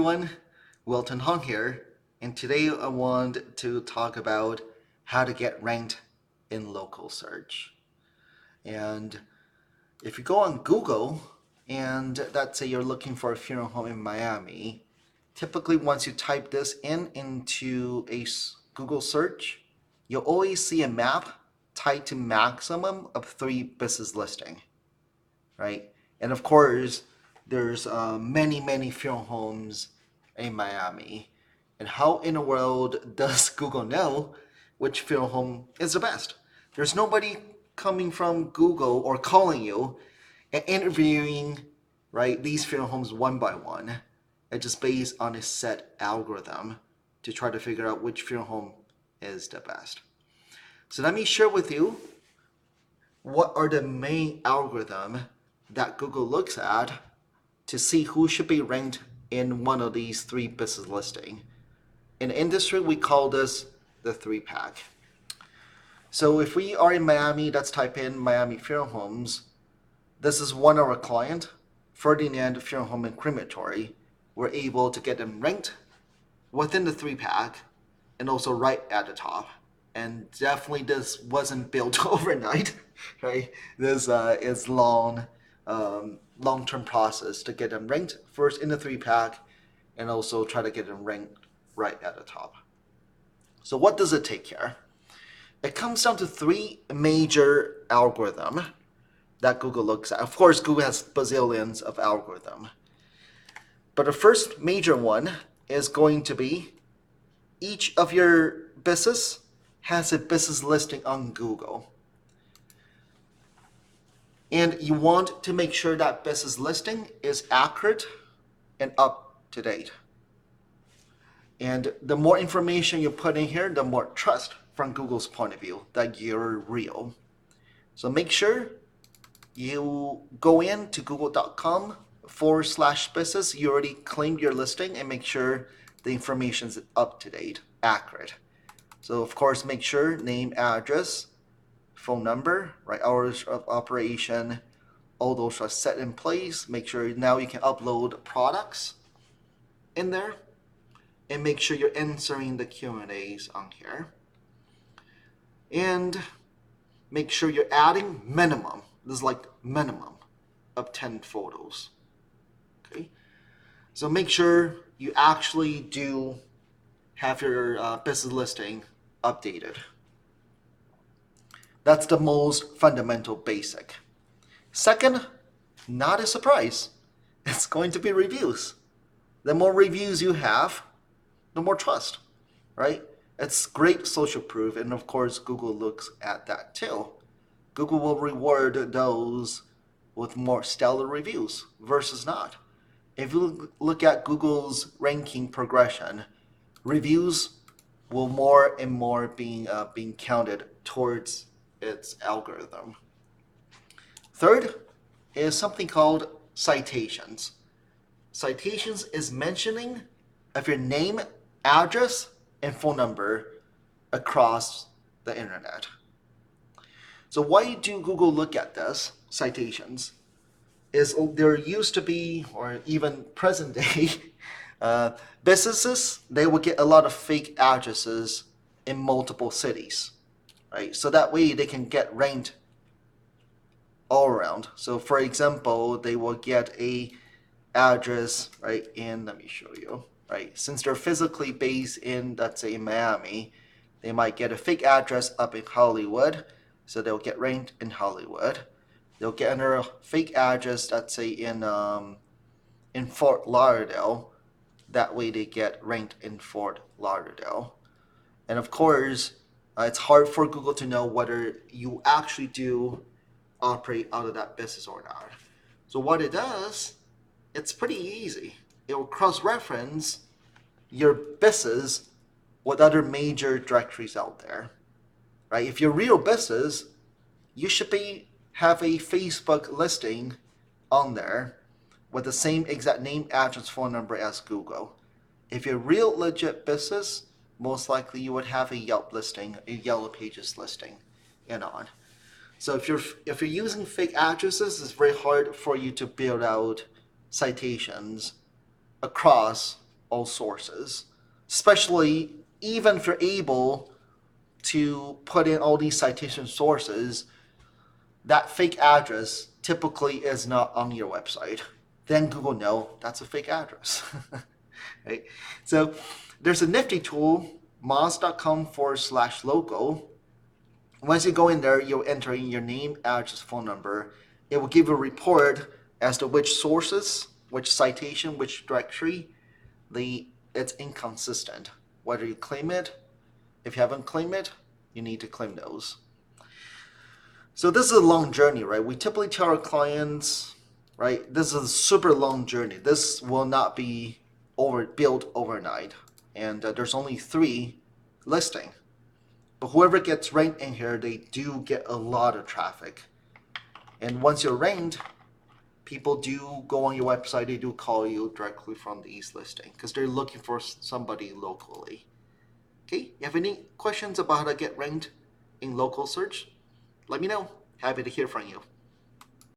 everyone, Wilton Hong here, and today I want to talk about how to get ranked in local search. And if you go on Google and let's say you're looking for a funeral home in Miami, typically once you type this into a Google search, you'll always see a map tied to maximum of 3 business listing, right? And of course, there's many funeral homes in Miami. And how in the world does Google know which funeral home is the best? There's nobody coming from Google or calling you and interviewing, right, these funeral homes one by one. It's just based on a set algorithm to try to figure out which funeral home is the best. So let me share with you what are the main algorithm that Google looks at to see who should be ranked in one of these 3 business listing. In industry, we call this the 3-pack. So if we are in Miami, let's type in Miami Funeral Homes. This is one of our client, Ferdinand Funeral Home and Crematory. We're able to get them ranked within the 3-pack and also right at the top. And definitely this wasn't built overnight, right? This is long-term process to get them ranked first in the 3-pack and also try to get them ranked right at the top. So what does it take care? It comes down to 3 major algorithm that Google looks at. Of course, Google has bazillions of algorithm. But the first major one is going to be each of your business has a business listing on Google. And you want to make sure that business listing is accurate and up to date. And the more information you put in here, the more trust from Google's point of view that you're real. So make sure you go in to google.com/business. You already claimed your listing and make sure the information is up to date, accurate. So of course, make sure name, address, phone number, right, hours of operation, all those are set in place. Make sure now you can upload products in there and make sure you're answering the Q&As on here. And make sure you're adding minimum. This is like minimum of 10 photos. Okay. So make sure you actually do have your business listing updated. That's the most fundamental basic. Second, not a surprise. It's going to be reviews. The more reviews you have, the more trust, right? It's great social proof, and of course, Google looks at that too. Google will reward those with more stellar reviews versus not. If you look at Google's ranking progression, reviews will more and more being counted towards its algorithm. Third is something called citations. Citations is mentioning of your name, address, and phone number across the internet. So why do Google look at this, citations? Is there used to be, or even present day, businesses, they will get a lot of fake addresses in multiple cities, right? So that way they can get ranked all around. So for example, they will get a address, right, in, let me show you, right? Since they're physically based in, let's say, Miami, they might get a fake address up in Hollywood, so they'll get ranked in Hollywood. They'll get another fake address, let's say, in Fort Lauderdale. That way they get ranked in Fort Lauderdale. And of course, it's hard for Google to know whether you actually do operate out of that business or not. So what it does, it's pretty easy. It will cross-reference your business with other major directories out there, right? If you're a real business, you should have a Facebook listing on there with the same exact name, address, phone number as Google. If you're a real legit business, most likely you would have a Yelp listing, a Yellow Pages listing, and on. So if you're using fake addresses, it's very hard for you to build out citations across all sources, especially even if you're able to put in all these citation sources, that fake address typically is not on your website. Then Google know that's a fake address. Right? So there's a nifty tool, moz.com/local. Once you go in there, you'll enter in your name, address, phone number. It will give you a report as to which sources, which citation, which directory, it's inconsistent. Whether you claim it, if you haven't claimed it, you need to claim those. So this is a long journey, right? We typically tell our clients, right, this is a super long journey. This will not be built overnight. And there's only 3 listing. But whoever gets ranked in here, they do get a lot of traffic. And once you're ranked, people do go on your website, they do call you directly from the East listing because they're looking for somebody locally. Okay, you have any questions about how to get ranked in local search? Let me know. Happy to hear from you.